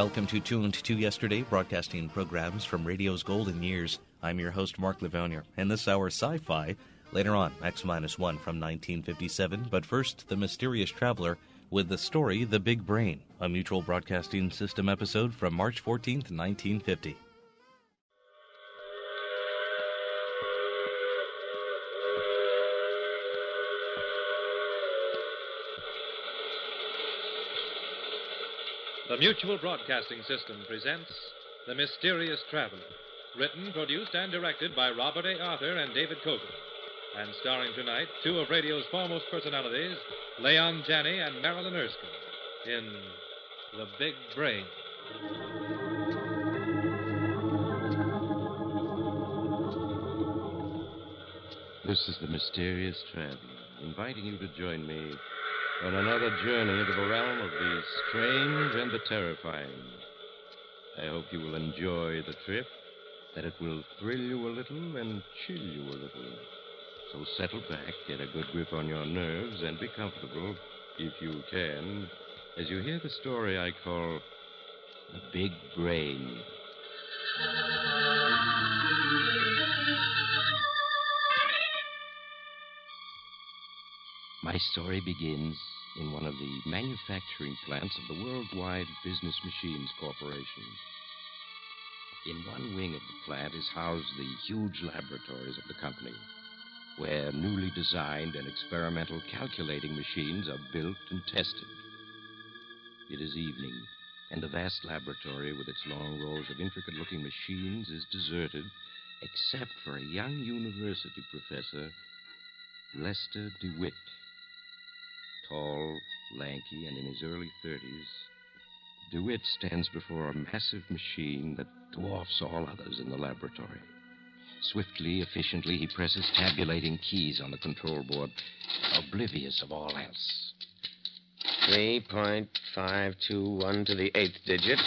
Welcome to Tuned to Yesterday, broadcasting programs from radio's golden years. I'm your host, Mark Lavonier, and this hour, Sci-Fi. Later on, X-1 from 1957, but first, The Mysterious Traveler with the story The Big Brain, a Mutual Broadcasting System episode from March 14th, 1950. The Mutual Broadcasting System presents The Mysterious Traveler, written, produced, and directed by Robert A. Arthur and David Cogan, and starring tonight two of radio's foremost personalities, Leon Janney and Marilyn Erskine, in The Big Brain. This is The Mysterious Traveler, inviting you to join me on another journey into the realm of the strange and the terrifying. I hope you will enjoy the trip, that it will thrill you a little and chill you a little. So settle back, get a good grip on your nerves, and be comfortable, if you can, as you hear the story I call The Big Brain. My story begins in one of the manufacturing plants of the Worldwide Business Machines Corporation. In one wing of the plant is housed the huge laboratories of the company, where newly designed and experimental calculating machines are built and tested. It is evening, and the vast laboratory with its long rows of intricate-looking machines is deserted, except for a young university professor, Lester DeWitt. Tall, lanky, and in his early 30s, DeWitt stands before a massive machine that dwarfs all others in the laboratory. Swiftly, efficiently, he presses tabulating keys on the control board, oblivious of all else. 3.521 to the 8th digit.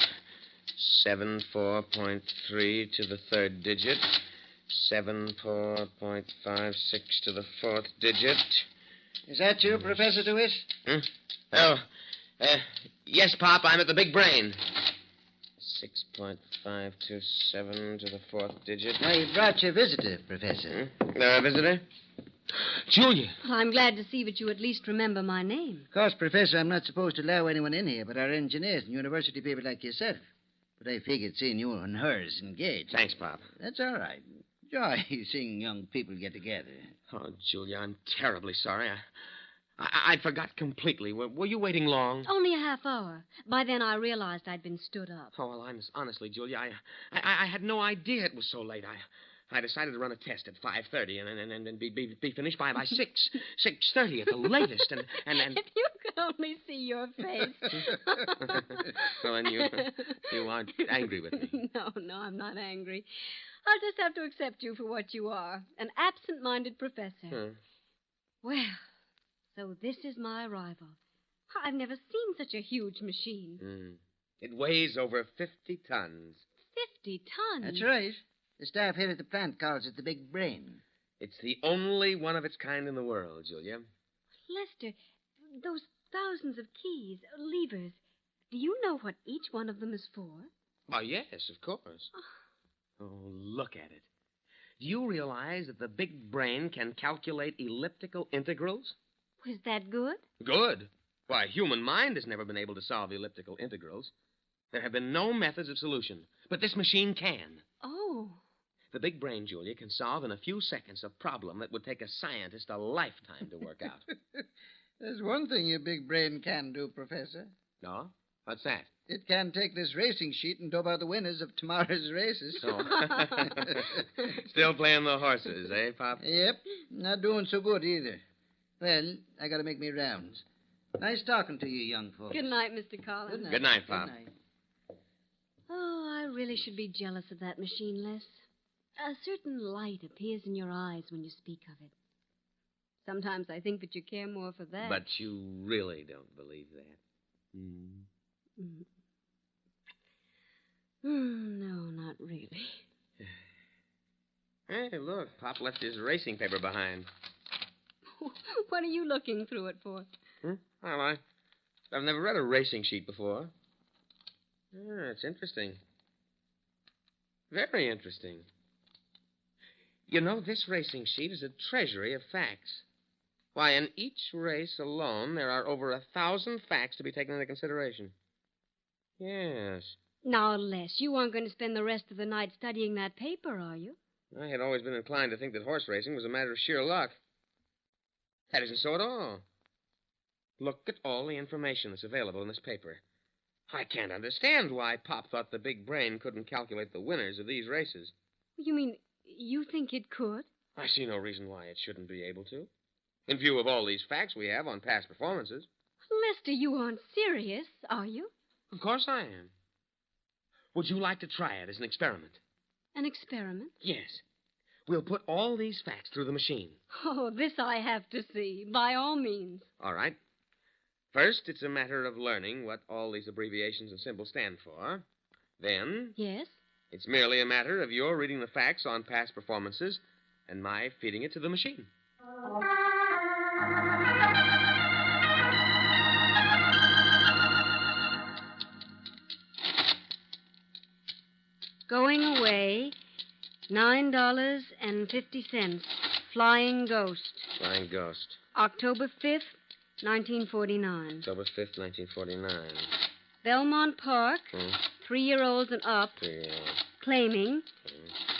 74.3 to the 3rd digit. 74.56 to the 4th digit. Is that you, Professor DeWitt? Yes, Pop, I'm at the Big Brain. 6.527 to the 4th digit. I brought your visitor, Professor. Visitor? Julia. Well, I'm glad to see that you at least remember my name. Of course, Professor, I'm not supposed to allow anyone in here but our engineers and university people like yourself. But I figured seeing you and hers engaged. Thanks, Pop. That's all right. Joy seeing young people get together. Oh, Julia, I'm terribly sorry. I forgot completely. Were you waiting long? Only a half hour. By then I realized I'd been stood up. Oh, well, honestly, Julia, I had no idea it was so late. I decided to run a test at 5:30 and be finished by 6:30 at the latest. And If you could only see your face. Well, then you aren't angry with me. No, I'm not angry. I'll just have to accept you for what you are, an absent-minded professor. Well, so this is my arrival. I've never seen such a huge machine. It weighs over 50 tons. 50 tons? That's right. The staff here at the plant calls it the Big Brain. It's the only one of its kind in the world, Julia. Lester, those thousands of keys, levers, do you know what each one of them is for? Oh, yes, of course. Oh, look at it. Do you realize that the Big Brain can calculate elliptical integrals? Was that good? Good. Why, human mind has never been able to solve elliptical integrals. There have been no methods of solution, but this machine can. Oh. The Big Brain, Julia, can solve in a few seconds a problem that would take a scientist a lifetime to work out. There's one thing your Big Brain can do, Professor. No? What's that? It can take this racing sheet and dope out the winners of tomorrow's races. Oh. Still playing the horses, eh, Pop? Yep. Not doing so good either. Well, I got to make me rounds. Nice talking to you, young folks. Good night, Mr. Collins. Good night, Pop. Good night. Oh, I really should be jealous of that machine, Les. A certain light appears in your eyes when you speak of it. Sometimes I think that you care more for that. But you really don't believe that. No, not really. Hey, look, Pop left his racing paper behind. What are you looking through it for? Well, I've never read a racing sheet before. It's interesting. Very interesting. You know, this racing sheet is a treasury of facts. Why, in each race alone, there are over 1,000 facts to be taken into consideration. Yes. Now, Les, you aren't going to spend the rest of the night studying that paper, are you? I had always been inclined to think that horse racing was a matter of sheer luck. That isn't so at all. Look at all the information that's available in this paper. I can't understand why Pop thought the big brain couldn't calculate the winners of these races. You mean you think it could? I see no reason why it shouldn't be able to. In view of all these facts we have on past performances. Lester, you aren't serious, are you? Of course I am. Would you like to try it as an experiment? An experiment? Yes. We'll put all these facts through the machine. Oh, this I have to see, by all means. All right. First, it's a matter of learning what all these abbreviations and symbols stand for. Then... Yes? It's merely a matter of your reading the facts on past performances and my feeding it to the machine. Going away, $9.50. Flying Ghost. Flying Ghost. October 5th, 1949. October 5th, 1949. Belmont Park, 3-year-olds and up, claiming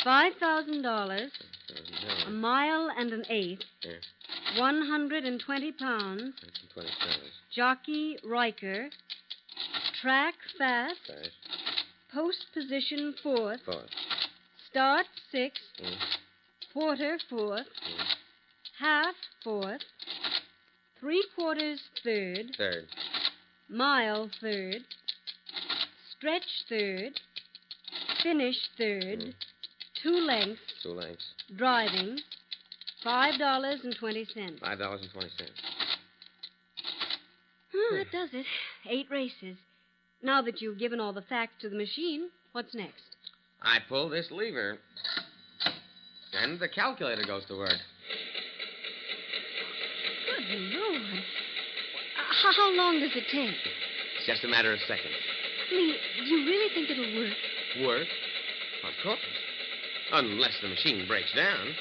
$5,000, a mile and an eighth, 120 pounds, 120 pounds. Jockey Riker, track fast, Right. post position fourth, Fourth. start sixth, quarter fourth, half fourth, 3/4 third, Third. mile third, stretch third, finish third, 2 lengths, 2 lengths. driving, $5.20. $5.20. Oh, that does it. 8 races. Now that you've given all the facts to the machine, what's next? I pull this lever, and the calculator goes to work. Good Lord. How long does it take? It's just a matter of seconds. I mean, do you really think it'll work? Work? Of course. Unless the machine breaks down.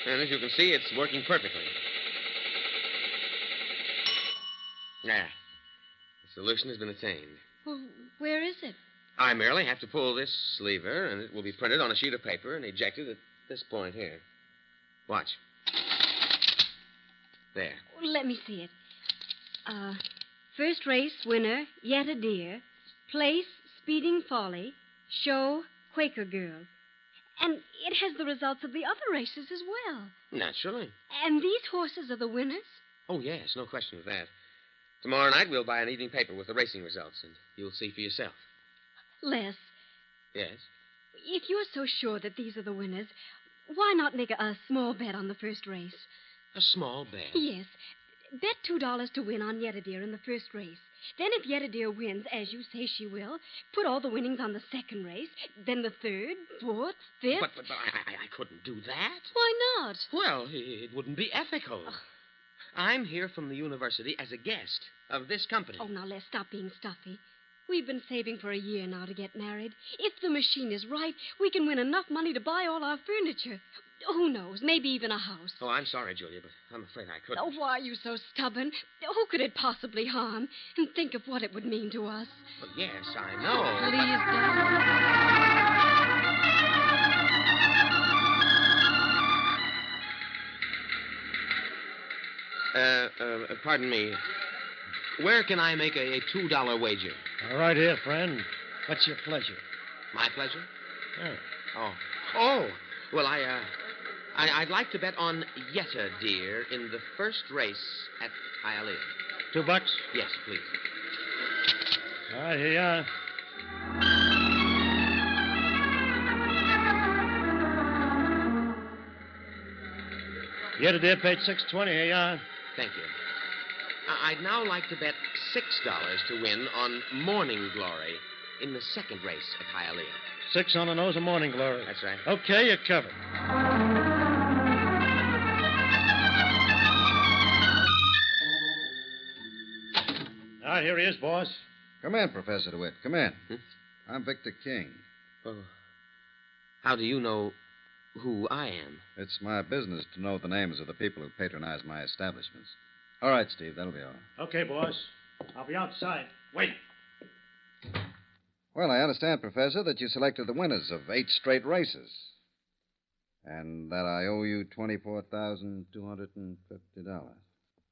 And as you can see, it's working perfectly. There. The solution has been attained. Well, where is it? I merely have to pull this lever, and it will be printed on a sheet of paper and ejected at this point here. Watch. There. Let me see it. First race winner, Yet a Deer. Place, Speeding Folly. Show, Quaker Girl. And it has the results of the other races as well. Naturally. And these horses are the winners? Oh, yes, no question of that. Tomorrow night we'll buy an evening paper with the racing results, and you'll see for yourself. Les, Yes? if you're so sure that these are the winners, why not make a small bet on the first race? A small bet. Yes. Bet $2 to win on Yet a Deer in the first race. Then if Yet a Deer wins, as you say she will, put all the winnings on the second race, then the third, fourth, fifth. But I couldn't do that. Why not? Well, it wouldn't be ethical. I'm here from the university as a guest of this company. Oh, now, Les, stop being stuffy. We've been saving for a year now to get married. If the machine is right, we can win enough money to buy all our furniture. Who knows? Maybe even a house. Oh, I'm sorry, Julia, but I'm afraid I couldn't. Oh, why are you so stubborn? Who could it possibly harm? And think of what it would mean to us. Well, yes, I know. Please don't. Pardon me. Where can I make a $2 wager? Right here, friend. What's your pleasure? My pleasure? Yeah. Oh, well, I'd like to bet on Yet a Deer in the first race at Hialeah. $2? Yes, please. All right, here you are. Yet a Deer paid $6.20. Here you are. Thank you. I'd now like to bet $6 to win on Morning Glory in the second race at Hialeah. 6 on the nose of Morning Glory. That's right. Okay, you're covered. All right, here he is, boss. Come in, Professor DeWitt. Come in. I'm Victor King. Oh. How do you know who I am? It's my business to know the names of the people who patronize my establishments. All right, Steve, that'll be all. Okay, boss. I'll be outside. Wait. Well, I understand, Professor, that you selected the winners of 8 straight races. And that I owe you $24,250.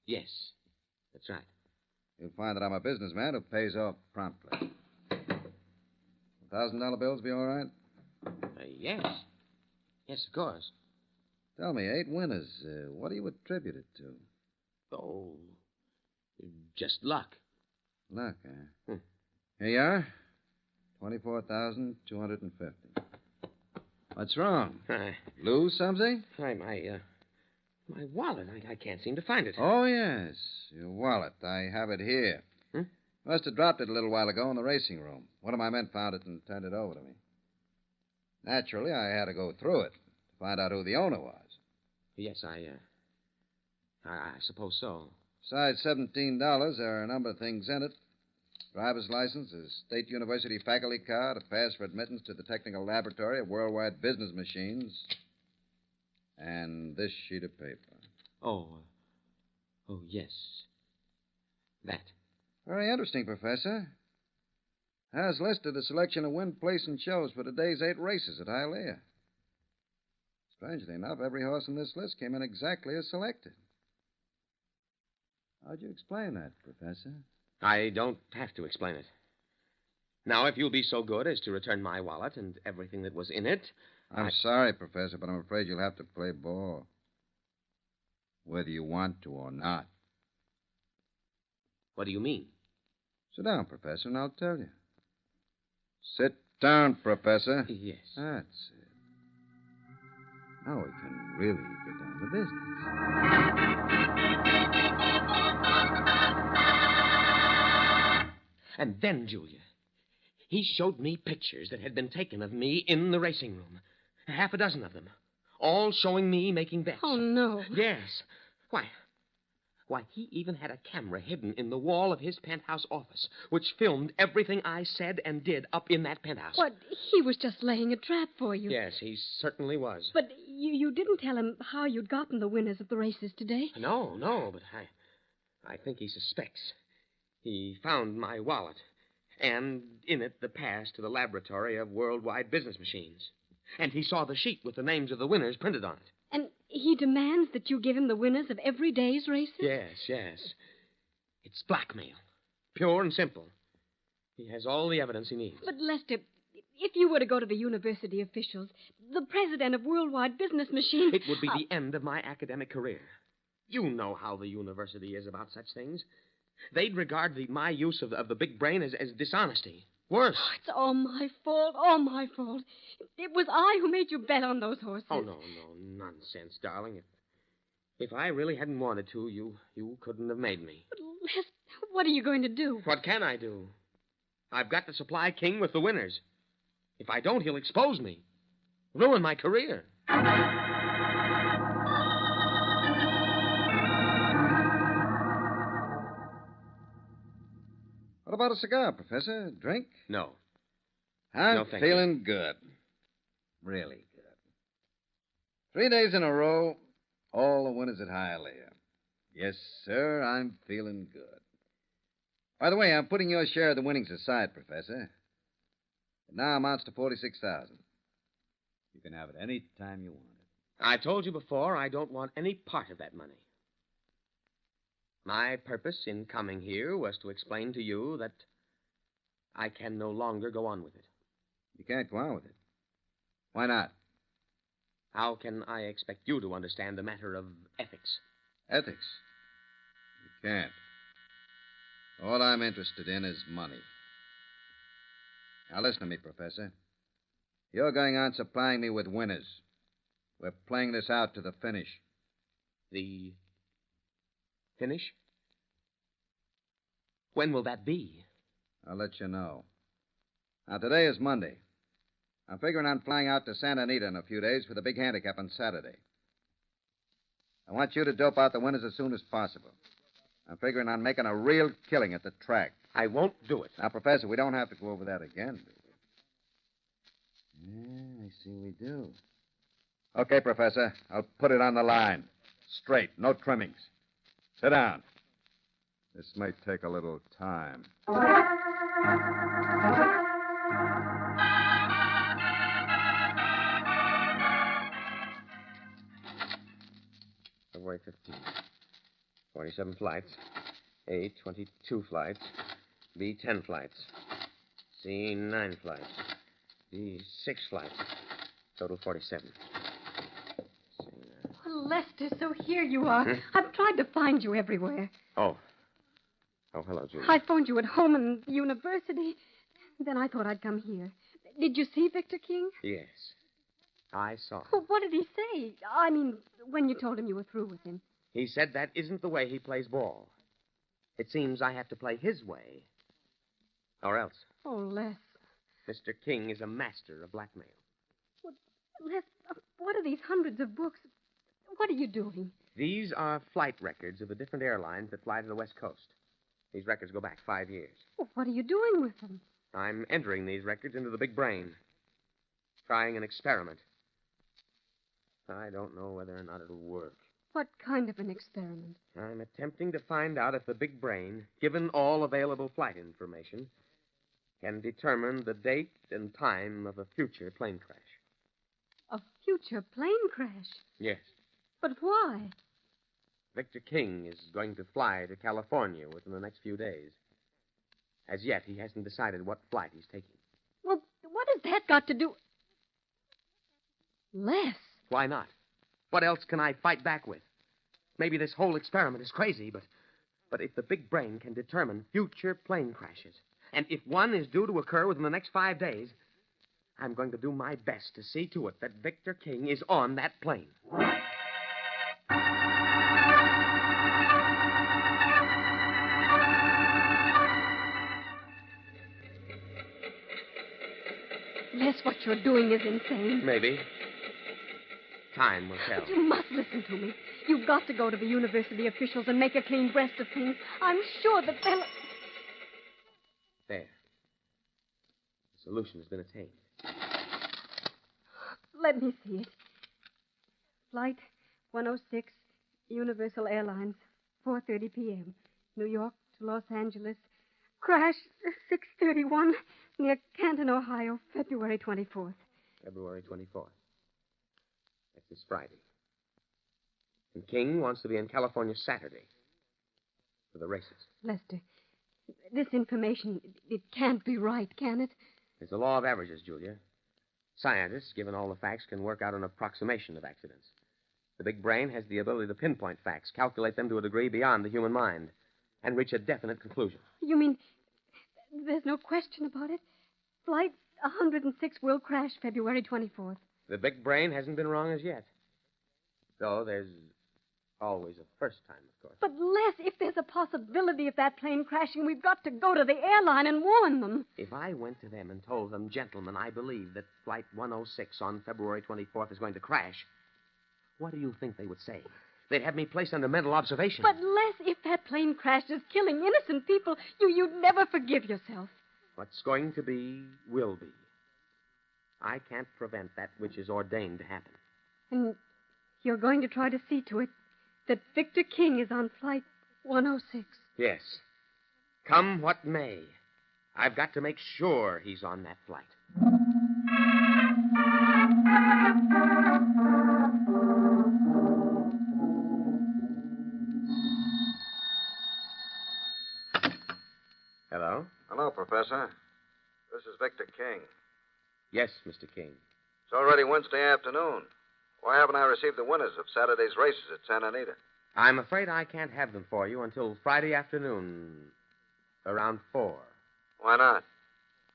Yes, that's right. You'll find that I'm a businessman who pays off promptly. $1,000 bills be all right? Yes. Yes, of course. Tell me, 8 winners. What do you attribute it to? Oh, just luck. Luck, eh? Here you are. $24,250. What's wrong? Lose something? My wallet. I can't seem to find it. Oh, yes. Your wallet. I have it here. Must have dropped it a little while ago in the racing room. One of my men found it and turned it over to me. Naturally, I had to go through it to find out who the owner was. Yes, I suppose so. Besides $17, there are a number of things in it. Driver's license, a state university faculty card, a pass for admittance to the technical laboratory of worldwide business machines, and this sheet of paper. Oh, yes. That. Very interesting, Professor. Has listed a selection of win, place, and shows for today's 8 races at Hialeah. Strangely enough, every horse in this list came in exactly as selected. How'd you explain that, Professor? I don't have to explain it. Now, if you'll be so good as to return my wallet and everything that was in it... I'm sorry, Professor, but I'm afraid you'll have to play ball. Whether you want to or not. What do you mean? Sit down, Professor, and I'll tell you. Sit down, Professor. Yes. That's it. Now we can really get down to business. And then, Julia, he showed me pictures that had been taken of me in the racing room. 6 of them. All showing me making bets. Oh, no. Yes. Why, he even had a camera hidden in the wall of his penthouse office, which filmed everything I said and did up in that penthouse. What? He was just laying a trap for you. Yes, he certainly was. But you didn't tell him how you'd gotten the winners of the races today? No, but I think he suspects. He found my wallet, and in it the pass to the laboratory of worldwide business machines. And he saw the sheet with the names of the winners printed on it. And he demands that you give him the winners of every day's races? Yes. It's blackmail. Pure and simple. He has all the evidence he needs. But, Lester, if you were to go to the university officials, the president of Worldwide Business Machines... It would be the end of my academic career. You know how the university is about such things. They'd regard my use of the big brain as dishonesty. Worse. Oh, it's all my fault. All my fault. It was I who made you bet on those horses. Oh, no. Nonsense, darling. If I really hadn't wanted to, you couldn't have made me. But, Lester, what are you going to do? What can I do? I've got to supply King with the winners. If I don't, he'll expose me. Ruin my career. What about a cigar, Professor? Drink? No. I'm No, thank feeling good. Really good. 3 days in a row, all the winners at Hialeah. Yes, sir, I'm feeling good. By the way, I'm putting your share of the winnings aside, Professor. It now amounts to $46,000. You can have it any time you want it. I told you before I don't want any part of that money. My purpose in coming here was to explain to you that I can no longer go on with it. You can't go on with it. Why not? How can I expect you to understand the matter of ethics? Ethics? You can't. All I'm interested in is money. Now, listen to me, Professor. You're going on supplying me with winners. We're playing this out to the finish. The finish? When will that be? I'll let you know. Now, today is Monday. I'm figuring on flying out to Santa Anita in a few days for the big handicap on Saturday. I want you to dope out the winners as soon as possible. I'm figuring on making a real killing at the track. I won't do it. Now, Professor, we don't have to go over that again, do we? Yeah, I see we do. Okay, Professor. I'll put it on the line. Straight, no trimmings. Sit down. This may take a little time. February 15th. 47 flights. A, 22 flights. B, 10 flights. C, 9 flights. D, 6 flights. Total 47. Oh, Lester, so here you are. I've tried to find you everywhere. Oh. Oh, hello, Julia. I phoned you at home and the university. Then I thought I'd come here. Did you see Victor King? Yes. I saw him. Well, what did he say? I mean, when you told him you were through with him. He said that isn't the way he plays ball. It seems I have to play his way. Or else. Oh, Les. Mr. King is a master of blackmail. Well, Les, what are these hundreds of books? What are you doing? These are flight records of the different airlines that fly to the West Coast. These records go back 5 years. Well, what are you doing with them? I'm entering these records into the big brain. Trying an experiment. I don't know whether or not it'll work. What kind of an experiment? I'm attempting to find out if the big brain, given all available flight information, can determine the date and time of a future plane crash. A future plane crash? Yes. But why? Victor King is going to fly to California within the next few days. As yet, he hasn't decided what flight he's taking. Well, what has that got to do... Les. Why not? What else can I fight back with? Maybe this whole experiment is crazy, but if the big brain can determine future plane crashes, and if one is due to occur within the next 5 days, I'm going to do my best to see to it that Victor King is on that plane. Les, what you're doing is insane. Maybe. Time will tell. You must listen to me. You've got to go to the university officials and make a clean breast of things. I'm sure that they'll... There. The solution has been attained. Let me see it. Flight 106, Universal Airlines, 4:30 p.m. New York to Los Angeles. Crash 6:31 near Canton, Ohio, February 24th. February 24th. That's this Friday. And King wants to be in California Saturday for the races. Lester, this information, it can't be right, can it? It's the law of averages, Julia. Scientists, given all the facts, can work out an approximation of accidents. The big brain has the ability to pinpoint facts, calculate them to a degree beyond the human mind, and reach a definite conclusion. You mean there's no question about it? Flight 106 will crash February 24th. The big brain hasn't been wrong as yet. Though there's always a first time, of course. But, Les, if there's a possibility of that plane crashing, we've got to go to the airline and warn them. If I went to them and told them, gentlemen, I believe that Flight 106 on February 24th is going to crash, what do you think they would say? They'd have me placed under mental observation. But, Les, if that plane crashes, killing innocent people, you'd never forgive yourself. What's going to be, will be. I can't prevent that which is ordained to happen. And you're going to try to see to it that Victor King is on Flight 106. Yes. Come what may, I've got to make sure he's on that flight. Hello? Hello, Professor. This is Victor King. Yes, Mr. King. It's already Wednesday afternoon. Why haven't I received the winners of Saturday's races at Santa Anita? I'm afraid I can't have them for you until Friday afternoon, around 4. Why not?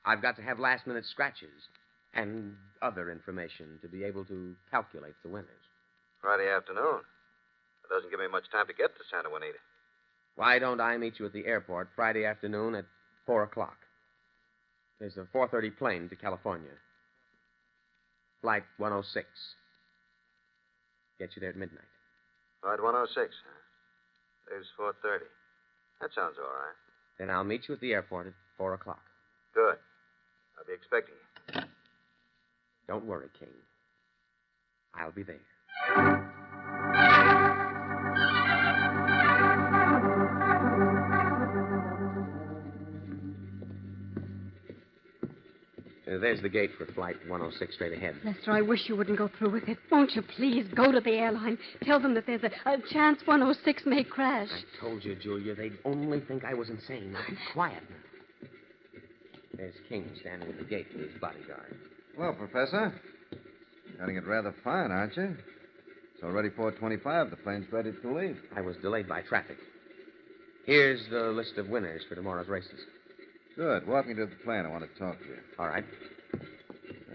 I've got to have last-minute scratches and other information to be able to calculate the winners. Friday afternoon. It doesn't give me much time to get to Santa Anita. Why don't I meet you at the airport Friday afternoon at 4 o'clock? There's a 4:30 plane to California. Flight 106. Get you there at midnight. Flight 106, huh? There's 4:30. That sounds all right. Then I'll meet you at the airport at 4 o'clock. Good. I'll be expecting you. Don't worry, King. I'll be there. There's the gate for flight 106 straight ahead. Lester, I wish you wouldn't go through with it. Won't you please go to the airline? Tell them that there's a chance 106 may crash. I told you, Julia, they'd only think I was insane. Now be quiet. There's King standing at the gate with his bodyguard. Well, Professor. Cutting it rather fine, aren't you? It's already 4:25. The plane's ready to leave. I was delayed by traffic. Here's the list of winners for tomorrow's races. Good. Walk me to the plane. I want to talk to you. All right.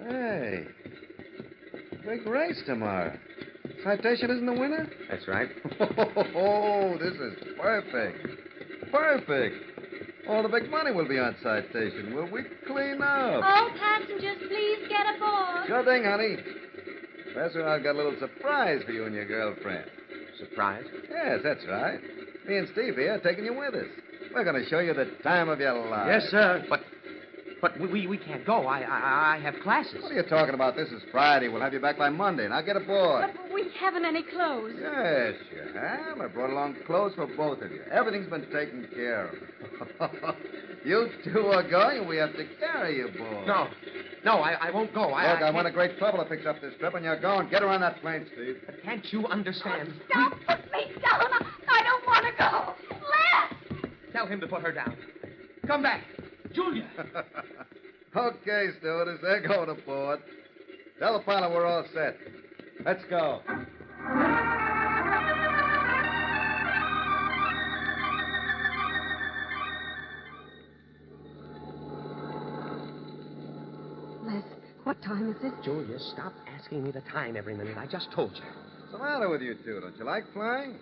Hey. Big race tomorrow. Citation isn't the winner? That's right. Oh, this is perfect. Perfect. All the big money will be on Citation. Will we clean up? All passengers, please get aboard. Sure thing, honey. Professor, I've got a little surprise for you and your girlfriend. Surprise? Yes, that's right. Me and Steve here are taking you with us. We're going to show you the time of your life. Yes, sir. But we can't go. I have classes. What are you talking about? This is Friday. We'll have you back by Monday. Now get aboard. But we haven't any clothes. Yes, you have. I brought along clothes for both of you. Everything's been taken care of. You two are going, and we have to carry you, boy. No, I won't go. Look, I'm in a great trouble to fix up this trip, and you're going. Get her on that plane, Steve. But can't you understand? Stop! Put me down! I don't want to go! Les! Tell him to put her down. Come back. Julia. Okay, stewardess, they're going aboard. Tell the pilot we're all set. Let's go. Les, what time is it? Julia, stop asking me the time every minute. I just told you. What's the matter with you two? Don't you like flying?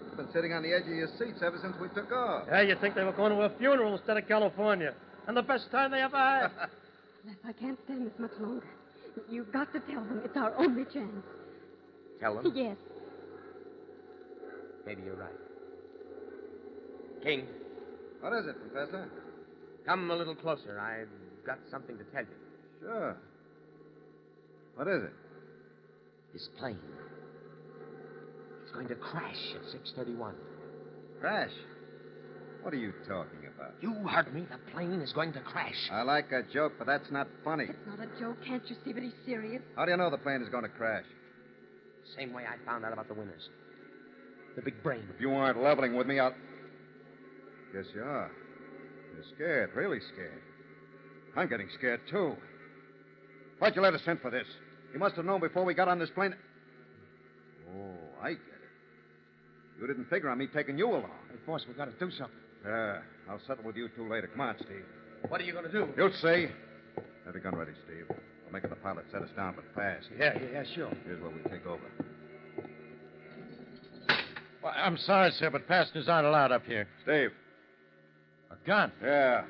You've been sitting on the edge of your seats ever since we took off. Yeah, you'd think they were going to a funeral instead of California. And the best time they ever had. Les, I can't stand this much longer. You've got to tell them it's our only chance. Tell them? Yes. Maybe you're right. King, What is it, Professor? come a little closer. I've got something to tell you. Sure. What is it? This plane is going to crash at 6:31. Crash. What are you talking about? You heard me. The plane is going to crash. I like a joke, but that's not funny. It's not a joke. Can't you see that he's serious? How do you know the plane is going to crash? Same way I found out about the winners. The big brain. If you aren't leveling with me, I'll... Yes, you are. You're scared, really scared. I'm getting scared, too. Why'd you let us in for this? You must have known before we got on this plane... Oh, I get it. You didn't figure on me taking you along. Hey, boss, we got to do something. I'll settle with you two later. Come on, Steve. What are you going to do? You'll see. Have your gun ready, Steve. I'll make the pilot set us down, but fast. Yeah, sure. Here's where we take over. Well, I'm sorry, sir, but passengers aren't allowed up here. Steve. A gun? Yeah.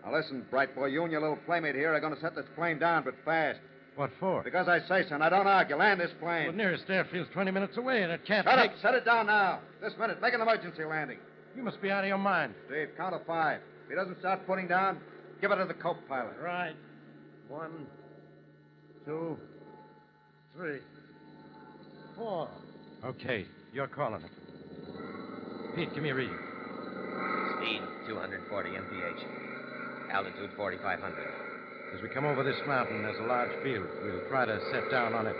Now listen, bright boy. You and your little playmate here are going to set this plane down, but fast. What for? Because I say so, and I don't argue. Land this plane. Well, nearest airfield's 20 minutes away, and it can't Shut take... up. Set it down now. This minute. Make an emergency landing. You must be out of your mind. Steve, count to 5. If he doesn't start putting down, give it to the co-pilot. Right. 1, 2, 3, 4. Okay, you're calling it. Pete, give me a reading. Speed 240 mph. Altitude 4,500. As we come over this mountain, there's a large field. We'll try to set down on it.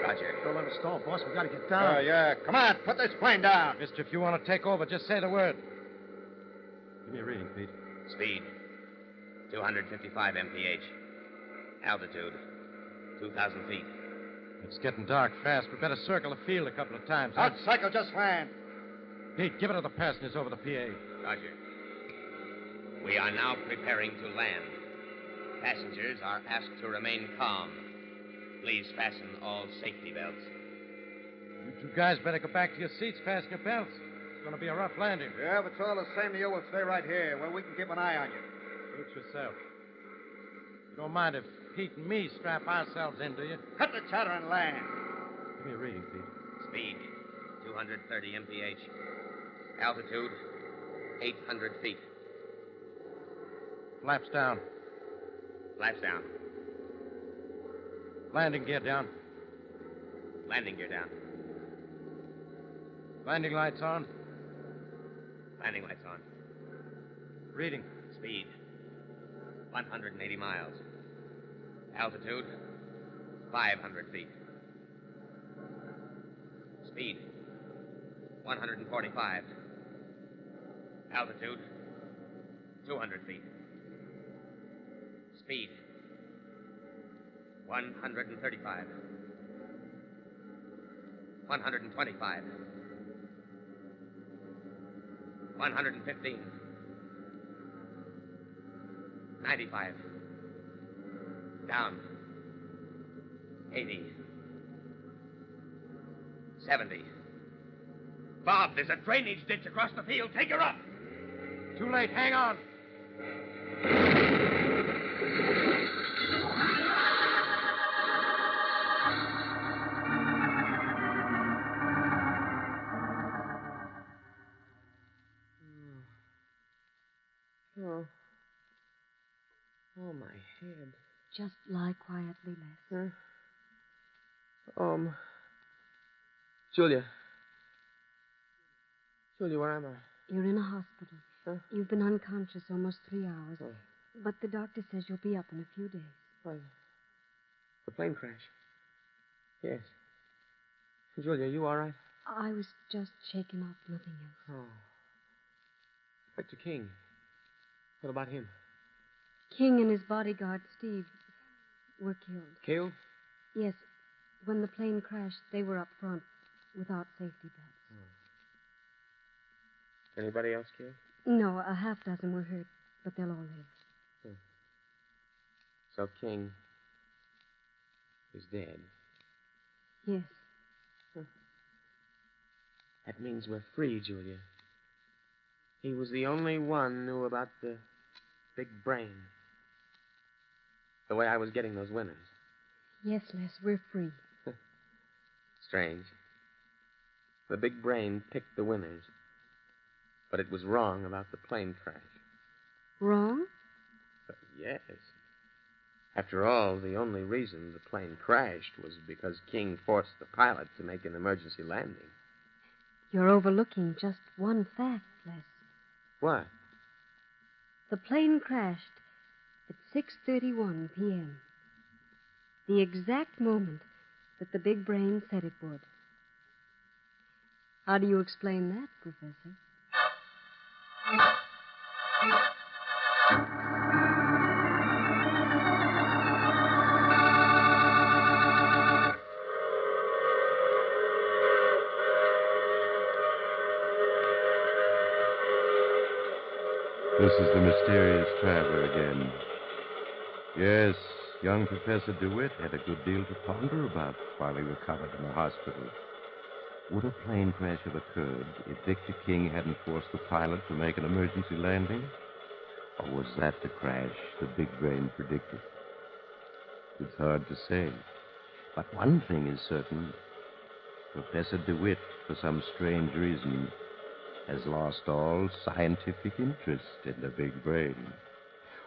Roger. Don't let us stall, boss. We got to get down. Yeah. Come on. Put this plane down. Mister, if you want to take over, just say the word. Give me a reading, Pete. Speed 255 mph. Altitude 2,000 feet. It's getting dark fast. We better circle the field a couple of times. Don't cycle, just land. Pete, give it to the passengers over the PA. Roger. We are now preparing to land. Passengers are asked to remain calm. Please fasten all safety belts. You two guys better go back to your seats, fasten your belts. It's going to be a rough landing. Yeah, if it's all the same to you, we'll stay right here where we can keep an eye on you. Suit yourself. You don't mind if Pete and me strap ourselves in, do you? Cut the chatter and land. Give me a reading, Pete. Speed 230 mph. Altitude 800 feet. Flaps down. Flaps down. Landing gear down. Landing gear down. Landing lights on. Landing lights on. Reading. Speed. 180 miles. Altitude. 500 feet. Speed. 145. Altitude. 200 feet. Speed. 135. 125. 115. 95. Down. 80. 70. Bob, there's a drainage ditch across the field. Take her up. Too late. Hang on. Oh. Oh, my head. Just lie quietly, Les. Julia. Julia, where am I? You're in a hospital. Huh? You've been unconscious almost 3 hours. Oh. But the doctor says you'll be up in a few days. Why, the plane crash. Yes. Julia, you all right? I was just shaken up, nothing else. Oh. Dr. King. What about him? King and his bodyguard, Steve, were killed. Killed? Yes. When the plane crashed, they were up front without safety belts. Anybody else killed? No, a half dozen were hurt, but they'll all live. So King is dead. Yes. That means we're free, Julia. He was the only one knew about the big brain. The way I was getting those winners. Yes, Les, we're free. Strange. The big brain picked the winners. But it was wrong about the plane crash. Wrong? Yes. After all, the only reason the plane crashed was because King forced the pilot to make an emergency landing. You're overlooking just one fact, Les. What? The plane crashed at 6:31 p.m. The exact moment that the big brain said it would. How do you explain that, Professor? This is the mysterious traveler again. Yes, young Professor DeWitt had a good deal to ponder about while he recovered in the hospital. Would a plane crash have occurred if Victor King hadn't forced the pilot to make an emergency landing? Or was that the crash the big brain predicted? It's hard to say. But one thing is certain. Professor DeWitt, for some strange reason, has lost all scientific interest in the big brain.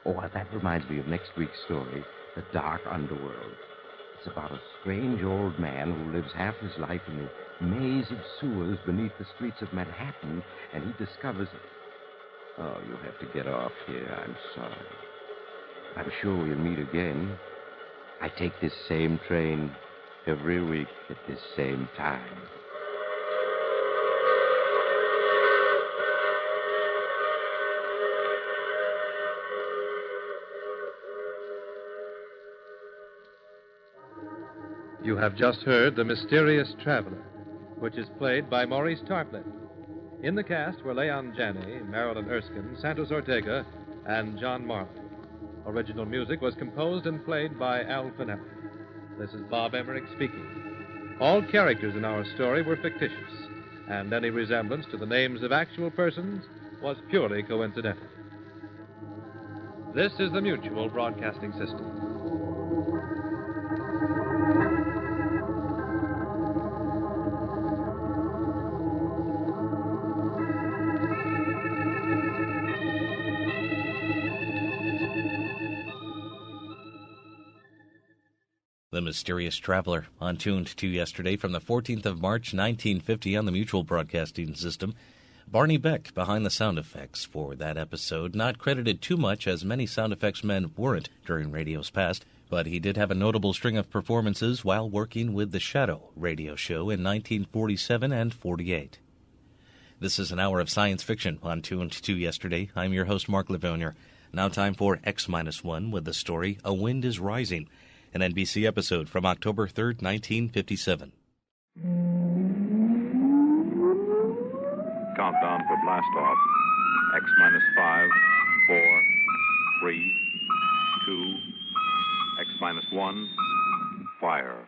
Oh, that reminds me of next week's story, The Dark Underworld. It's about a strange old man who lives half his life in the maze of sewers beneath the streets of Manhattan, and he discovers... Oh, you'll have to get off here. I'm sorry. I'm sure we'll meet again. I take this same train every week at this same time. You have just heard The Mysterious Traveler, which is played by Maurice Tarplett. In the cast were Leon Janney, Marilyn Erskine, Santos Ortega, and John Marley. Original music was composed and played by Al Finelli. This is Bob Emmerich speaking. All characters in our story were fictitious, and any resemblance to the names of actual persons was purely coincidental. This is the Mutual Broadcasting System. The Mysterious Traveler, on Tuned to Yesterday from the 14th of March, 1950 on the Mutual Broadcasting System. Barney Beck behind the sound effects for that episode, not credited too much as many sound effects men weren't during radio's past, but he did have a notable string of performances while working with The Shadow radio show in 1947 and 48. This is an hour of science fiction on Tuned to Yesterday. I'm your host, Mark Lavonier. Now time for X-1 with the story A Wind is Rising, an NBC episode from October 3rd, 1957. Countdown for blast off. X-5, 4, 3, 2, X-1, fire.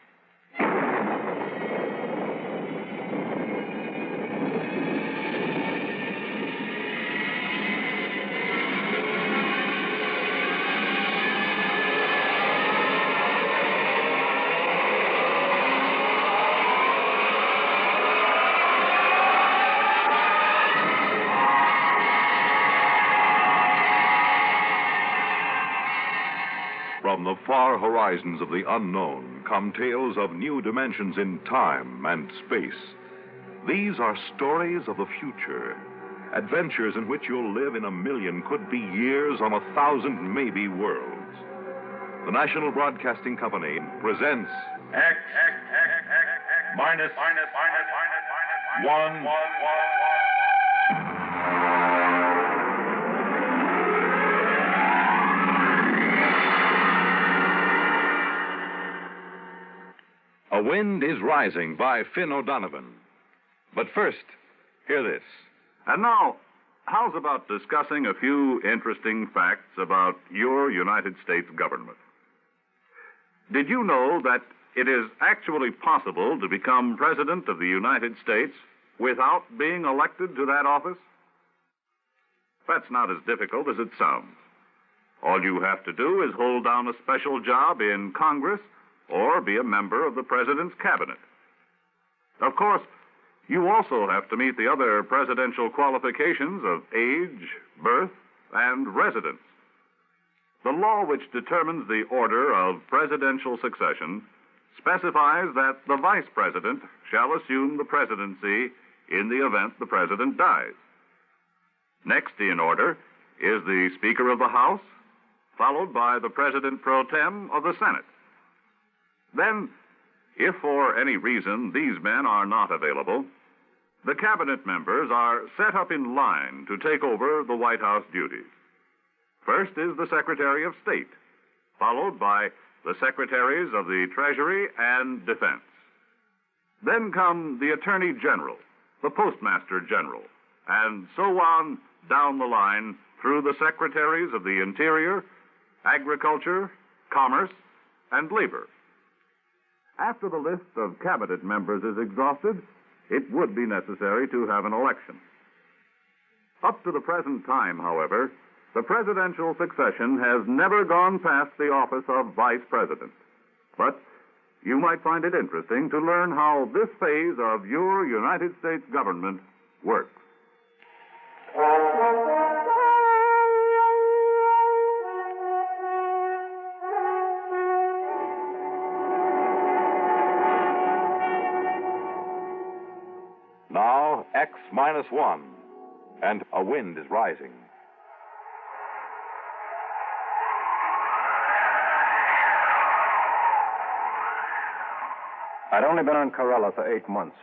From the far horizons of the unknown come tales of new dimensions in time and space. These are stories of the future, adventures in which you'll live in a million, could be years, on 1,000 maybe worlds. The National Broadcasting Company presents X minus one. A Wind is Rising by Finn O'Donovan. But first, hear this. And now, how's about discussing a few interesting facts about your United States government? Did you know that it is actually possible to become President of the United States without being elected to that office? That's not as difficult as it sounds. All you have to do is hold down a special job in Congress or be a member of the President's cabinet. Of course, you also have to meet the other presidential qualifications of age, birth, and residence. The law which determines the order of presidential succession specifies that the Vice President shall assume the presidency in the event the President dies. Next in order is the Speaker of the House, followed by the President pro tem of the Senate. Then, if for any reason these men are not available, the cabinet members are set up in line to take over the White House duties. First is the Secretary of State, followed by the Secretaries of the Treasury and Defense. Then come the Attorney General, the Postmaster General, and so on down the line through the Secretaries of the Interior, Agriculture, Commerce, and Labor. After the list of cabinet members is exhausted, it would be necessary to have an election. Up to the present time, however, the presidential succession has never gone past the office of Vice President. But you might find it interesting to learn how this phase of your United States government works. Now, X-1, and a wind is rising. I'd only been on Corella for 8 months.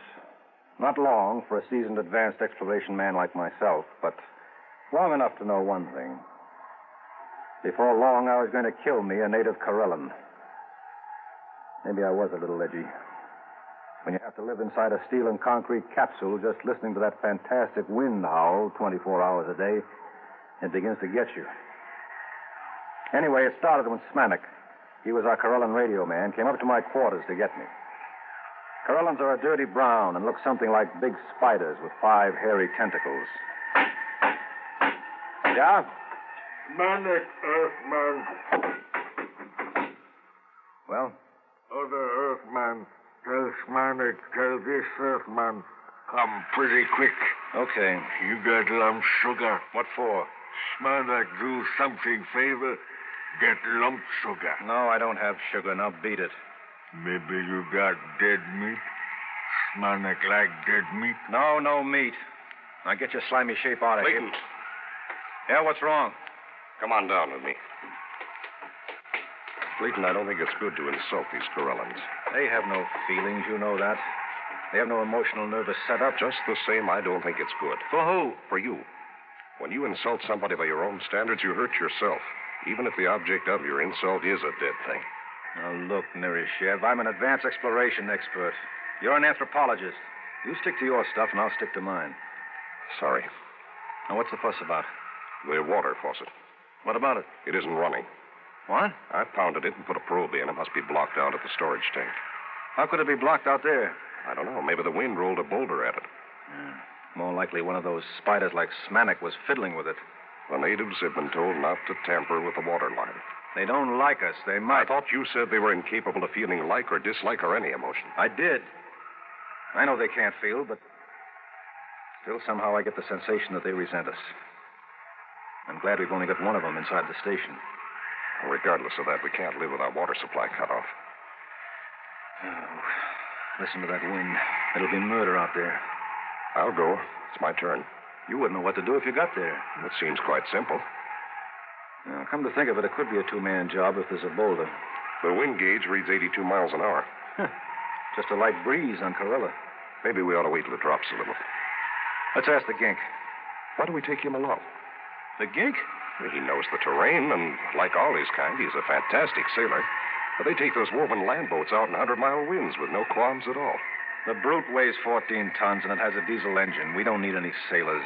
Not long for a seasoned advanced exploration man like myself, but long enough to know one thing. Before long, I was going to kill me a native Corellan. Maybe I was a little edgy. When you have to live inside a steel and concrete capsule just listening to that fantastic wind howl 24 hours a day, it begins to get you. Anyway, it started when Smanik, he was our Corellan radio man, came up to my quarters to get me. Corellans are a dirty brown and look something like big spiders with 5 hairy tentacles. Yeah? Smanik, Earthman. Well? Other Earthman. Tell Smanik, tell this Earthman, come pretty quick. Okay. You got lump sugar. What for? Smanik, do something favor. Get lump sugar. No, I don't have sugar. Now beat it. Maybe you got dead meat? Smanek like dead meat? No meat. Now get your slimy shape out of here. Clayton. Yeah, what's wrong? Come on down with me. Clayton, I don't think it's good to insult these Corellans. They have no feelings, you know that. They have no emotional nervous setup. Just the same, I don't think it's good. For who? For you. When you insult somebody by your own standards, you hurt yourself, even if the object of your insult is a dead thing. Now, look, Nerishev, I'm an advanced exploration expert. You're an anthropologist. You stick to your stuff, and I'll stick to mine. Sorry. Now, what's the fuss about? The water faucet. What about it? It isn't running. What? I pounded it and put a probe in. It must be blocked out at the storage tank. How could it be blocked out there? I don't know. Maybe the wind rolled a boulder at it. More likely one of those spiders like Smanek was fiddling with it. The natives have been told not to tamper with the water line. They don't like us. They might. I thought you said they were incapable of feeling like or dislike or any emotion. I did. I know they can't feel, but still somehow I get the sensation that they resent us. I'm glad we've only got one of them inside the station. Well, regardless of that, we can't live with our water supply cut off. Oh, listen to that wind. It'll be murder out there. I'll go. It's my turn. You wouldn't know what to do if you got there. It seems quite simple. Now, come to think of it could be a two-man job if there's a boulder. The wind gauge reads 82 miles an hour. Just a light breeze on Corella. Maybe we ought to wait till it drops a little. Let's ask the gink. Why don't we take him along? The gink? He knows the terrain, and like all his kind, he's a fantastic sailor. But they take those woven land boats out in 100-mile winds with no qualms at all. The brute weighs 14 tons, and it has a diesel engine. We don't need any sailors.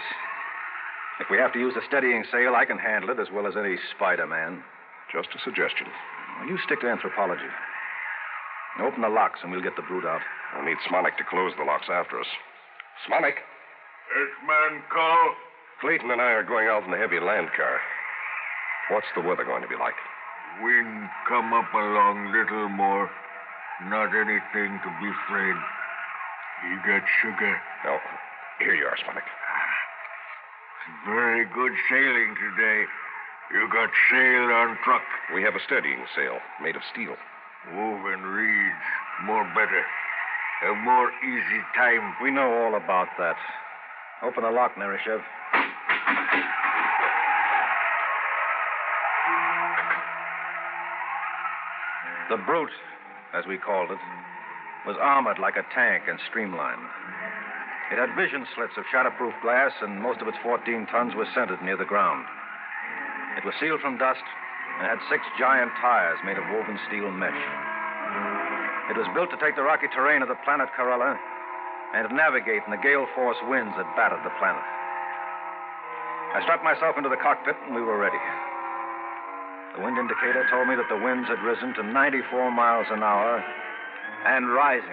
If we have to use a steadying sail, I can handle it as well as any Spider-Man. Just a suggestion. Well, you stick to anthropology. Open the locks, and we'll get the brute out. I'll need Smanek to close the locks after us. Smanek? Yes, man, call. Clayton and I are going out in the heavy land car. What's the weather going to be like? Wind come up along little more. Not anything to be afraid. You got sugar? No. Here you are, Smanek. Very good sailing today. You got sail on truck. We have a steadying sail made of steel. Woven reeds. More better. A more easy time. We know all about that. Open the lock, Nerishev. The brute, as we called it, was armored like a tank and streamlined. It had vision slits of shatterproof glass, and most of its 14 tons was centered near the ground. It was sealed from dust and had 6 giant tires made of woven steel mesh. It was built to take the rocky terrain of the planet Corella and to navigate in the gale-force winds that battered the planet. I strapped myself into the cockpit, and we were ready. The wind indicator told me that the winds had risen to 94 miles an hour and rising.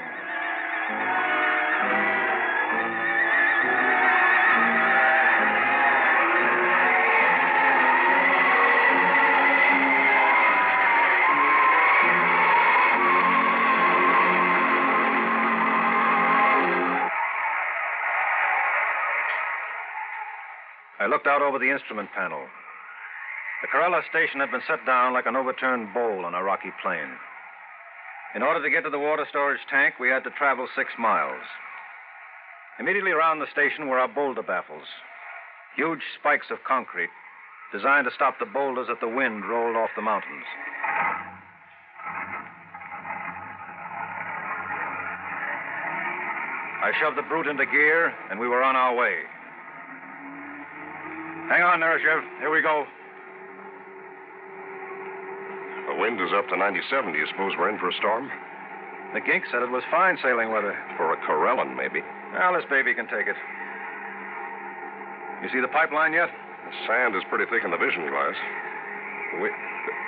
I looked out over the instrument panel. The Corella station had been set down like an overturned bowl on a rocky plain. In order to get to the water storage tank, we had to travel 6 miles. Immediately around the station were our boulder baffles, huge spikes of concrete designed to stop the boulders that the wind rolled off the mountains. I shoved the brute into gear, and we were on our way. Hang on, Nerishev. Here we go. The wind is up to 97. Do you suppose we're in for a storm? The gink said it was fine sailing weather. For a Corellan, maybe. Well, this baby can take it. You see the pipeline yet? The sand is pretty thick in the vision glass.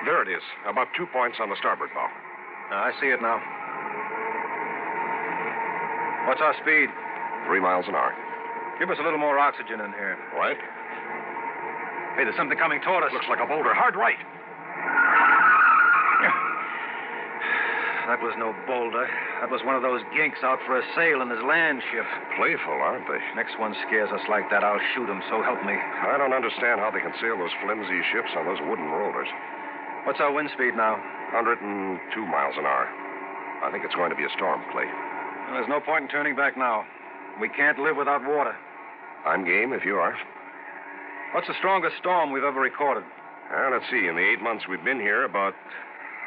There it is. About 2 points on the starboard bow. I see it now. What's our speed? 3 miles an hour. Give us a little more oxygen in here. Right? Hey, there's something coming toward us. Looks like a boulder. Hard right. That was no boulder. That was one of those ginks out for a sail in his land ship. Playful, aren't they? Next one scares us like that, I'll shoot him, so help me. I don't understand how they can sail those flimsy ships on those wooden rollers. What's our wind speed now? 102 miles an hour. I think it's going to be a storm, Clay. Well, there's no point in turning back now. We can't live without water. I'm game if you are. What's the strongest storm we've ever recorded? Well, let's see. In the 8 months we've been here, about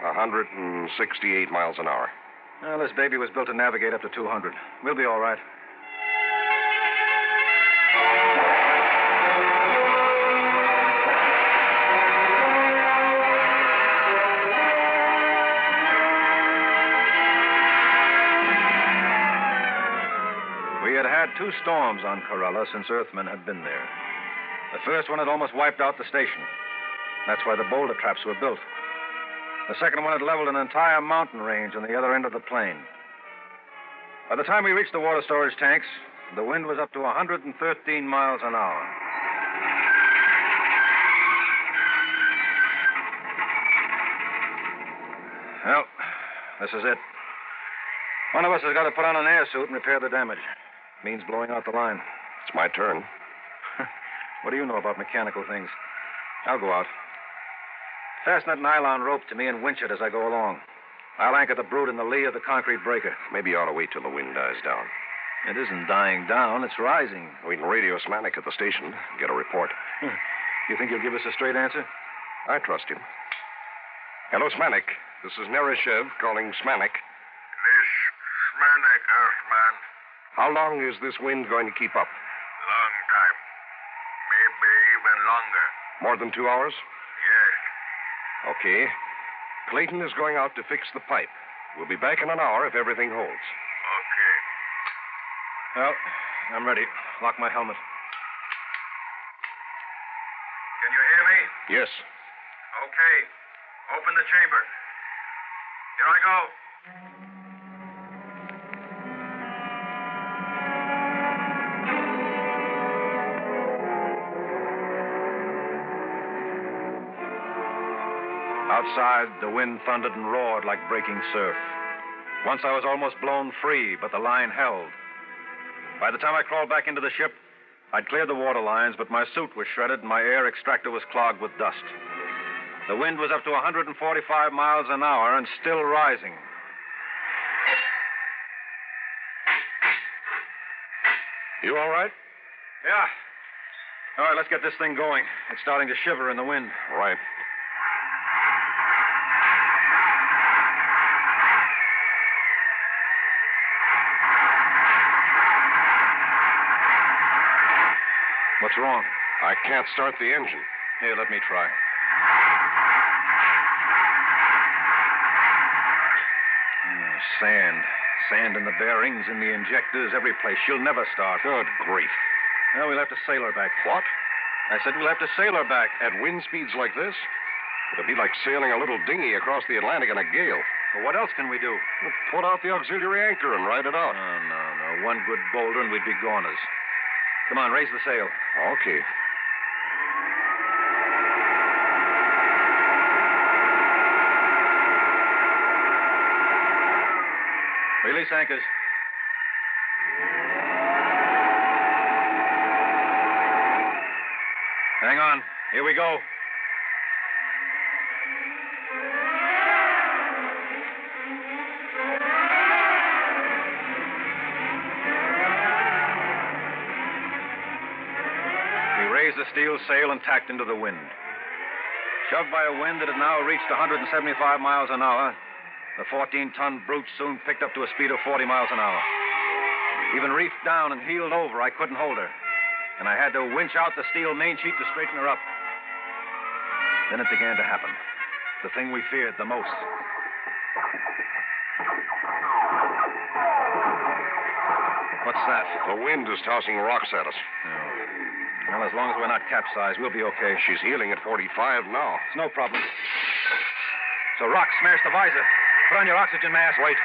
168 miles an hour. Well, this baby was built to navigate up to 200. We'll be all right. We had had 2 storms on Corella since Earthmen had been there. The first one had almost wiped out the station. That's why the boulder traps were built. The second one had leveled an entire mountain range on the other end of the plain. By the time we reached the water storage tanks, the wind was up to 113 miles an hour. Well, this is it. One of us has got to put on an air suit and repair the damage. Means blowing out the line. It's my turn. What do you know about mechanical things? I'll go out. Fasten that nylon rope to me and winch it as I go along. I'll anchor the brood in the lee of the concrete breaker. Maybe you ought to wait till the wind dies down. It isn't dying down. It's rising. We can radio Smanik at the station, get a report. You think he'll give us a straight answer? I trust him. Hello, Smanik. This is Nereshev calling Smanik. This Smanik, Earthman. How long is this wind going to keep up? Long time. Maybe even longer. More than 2 hours? Yes. Okay. Clayton is going out to fix the pipe. We'll be back in an hour if everything holds. Okay. Well, I'm ready. Lock my helmet. Can you hear me? Yes. Okay. Open the chamber. Here I go. Outside, the wind thundered and roared like breaking surf. Once I was almost blown free, but the line held. By the time I crawled back into the ship, I'd cleared the water lines, but my suit was shredded and my air extractor was clogged with dust. The wind was up to 145 miles an hour and still rising. You all right? Yeah. All right, let's get this thing going. It's starting to shiver in the wind. Right. What's wrong? I can't start the engine. Here, let me try. Sand. Sand in the bearings, in the injectors, every place. She'll never start. Good grief. Well, we'll have to sail her back. What? I said we'll have to sail her back. At wind speeds like this? It'll be like sailing a little dinghy across the Atlantic in a gale. Well, what else can we do? We'll put out the auxiliary anchor and ride it out. Oh, no. One good boulder and we'd be goners. Come on, raise the sail. Okay. Release anchors. Hang on. Here we go. We raised the steel sail and tacked into the wind. Shoved by a wind that had now reached 175 miles an hour, the 14-ton brute soon picked up to a speed of 40 miles an hour. Even reefed down and heeled over, I couldn't hold her. And I had to winch out the steel main sheet to straighten her up. Then it began to happen. The thing we feared the most. What's that? The wind is tossing rocks at us. Well, as long as we're not capsized, we'll be okay. She's heeling at 45 now. It's no problem. So rock smashed the visor. Put on your oxygen mask. Wait.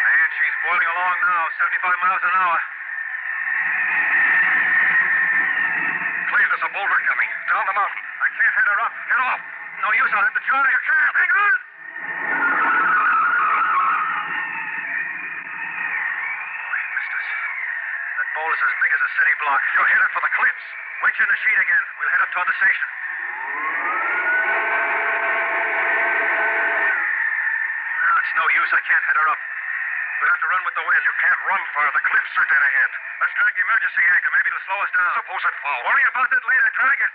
Man, she's boiling along now, 75 miles an hour. Clay, there's a boulder coming. Down the mountain. I can't head her up. Get off. No use. I'll have to jar you can't. Hang on. hole is as big as a city block. You're headed for the cliffs. Wait you in the sheet again. We'll head up toward the station. No, it's no use. I can't head her up. We'll have to run with the wind. You can't run far. The cliffs are dead ahead. Let's drag the emergency anchor. Maybe it'll slow us down. Suppose it falls. Worry about that later. Drag it.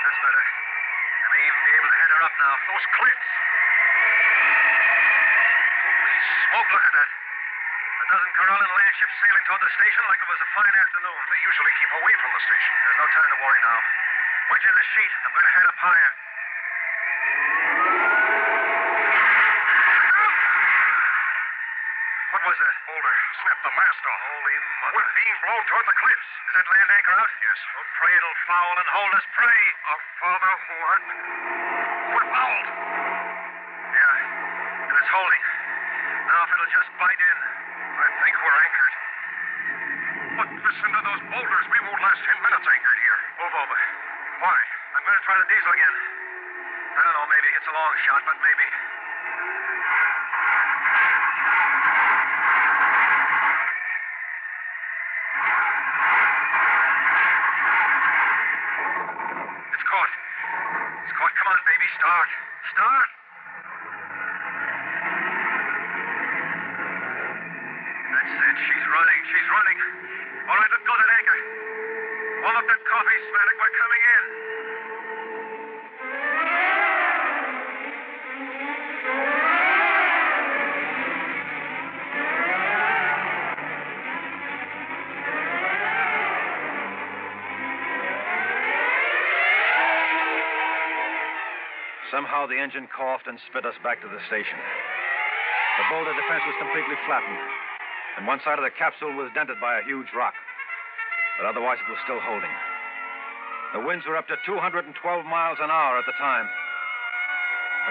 That's better. I may even be able to head her up now. Those cliffs. Holy smoke, look at that. A dozen Corral and land ships sailing toward the station like it was a fine afternoon. They usually keep away from the station. There's no time to worry now. Wedge in the sheet. I'm going to head up higher. What was that? Boulder. Snapped the mast off. Holy mother. We're being blown toward the cliffs. Is that land anchor out? Yes. Oh, pray it'll foul and hold us. Pray. Our Father who art... We're fouled. Yeah. And it's holding. Now if it'll just bite in. I think we're anchored. But listen to those boulders. We won't last 10 minutes anchored here. Move over. Why? I'm going to try the diesel again. I don't know, maybe. It's a long shot, but maybe. It's caught. It's caught. Come on, baby. Start. Start. That's it. She's running. She's running. All right, let go of that anchor. Warm up that coffee, Smatic. We're coming in. Somehow the engine coughed and spit us back to the station. The boulder defense was completely flattened, and one side of the capsule was dented by a huge rock. But otherwise it was still holding. The winds were up to 212 miles an hour at the time.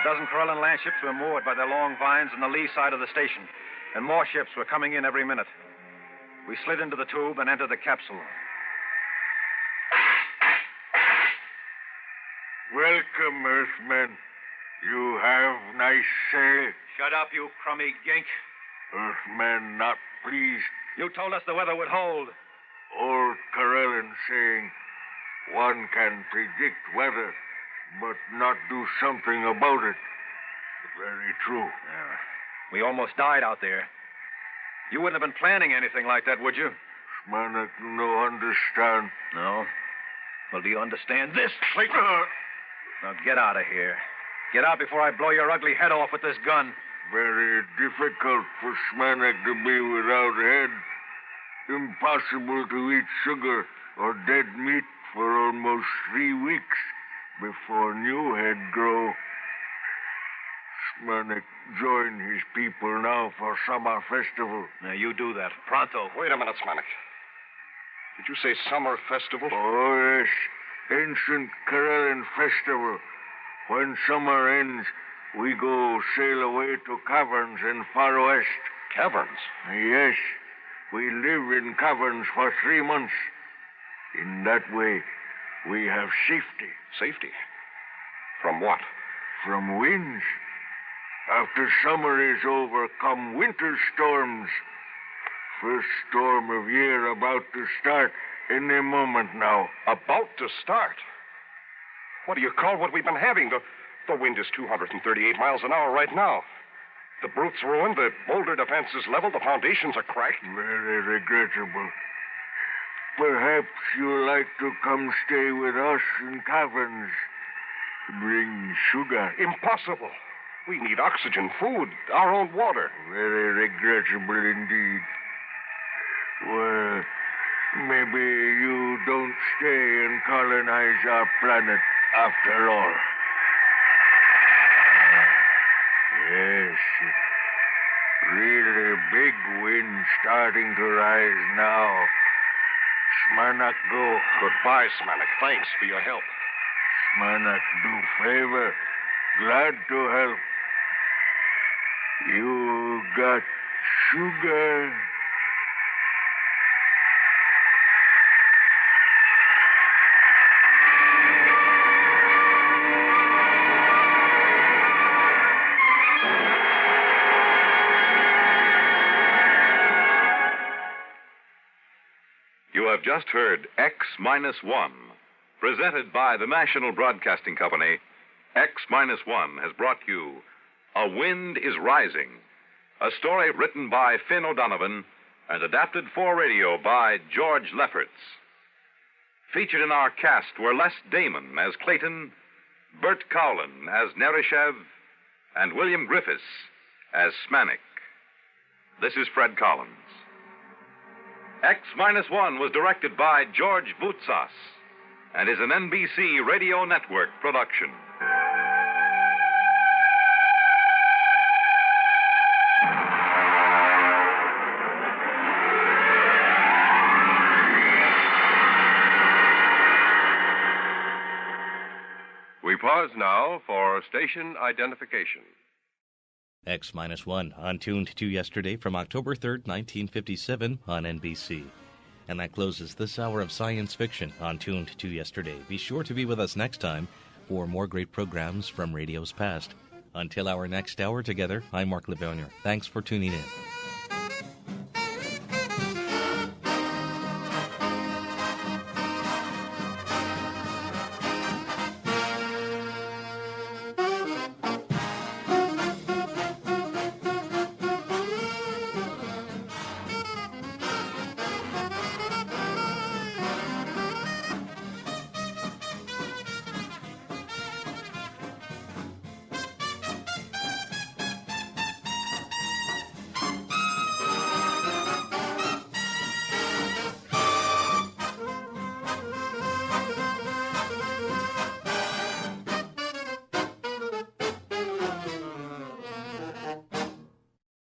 A dozen Corellan land ships were moored by their long vines on the lee side of the station, and more ships were coming in every minute. We slid into the tube and entered the capsule. Welcome, Earthmen. You have nice sail. Shut up, you crummy gink. Earthmen not pleased. You told us the weather would hold. Old Corellan saying, one can predict weather, but not do something about it. Very true. Yeah. We almost died out there. You wouldn't have been planning anything like that, would you? Smanak no understand. No? Well, do you understand this, Clayton? Now get out of here. Get out before I blow your ugly head off with this gun. Very difficult for Smanak to be without head. Impossible to eat sugar or dead meat for almost 3 weeks before new head grow. Smanak join his people now for summer festival. Now you do that. Pronto. Wait a minute, Smanik. Did you say summer festival? Oh, yes. Ancient Corellan festival. When summer ends, we go sail away to caverns in far west. Caverns? Yes. We live in caverns for 3 months. In that way, we have safety. Safety? From what? From winds. After summer is over, come winter storms. First storm of year about to start any moment now. About to start? What do you call what we've been having? The wind is 238 miles an hour right now. The brute's ruined, the boulder defense is leveled, the foundations are cracked. Very regrettable. Perhaps you'd like to come stay with us in caverns. Bring sugar. Impossible. We need oxygen, food, our own water. Very regrettable indeed. Well, maybe you don't stay and colonize our planet after all. Yes. Really big wind starting to rise now. Smanak go. Goodbye, Smanik. Thanks for your help. Smanak do favor. Glad to help. You got sugar? have just heard X-1, presented by the National Broadcasting Company. X-1 has brought you A Wind is Rising, a story written by Finn O'Donovan and adapted for radio by George Lefferts. Featured in our cast were Les Damon as Clayton, Bert Cowlin as Nerishev, and William Griffiths as Smanik. This is Fred Collins. X-1 was directed by George Voutsas and is an NBC Radio Network production. We pause now for station identification. X-1 on Tuned to Yesterday from October 3rd, 1957 on NBC. And that closes this hour of science fiction on Tuned to Yesterday. Be sure to be with us next time for more great programs from radio's past. Until our next hour together, I'm Mark Lavonier. Thanks for tuning in.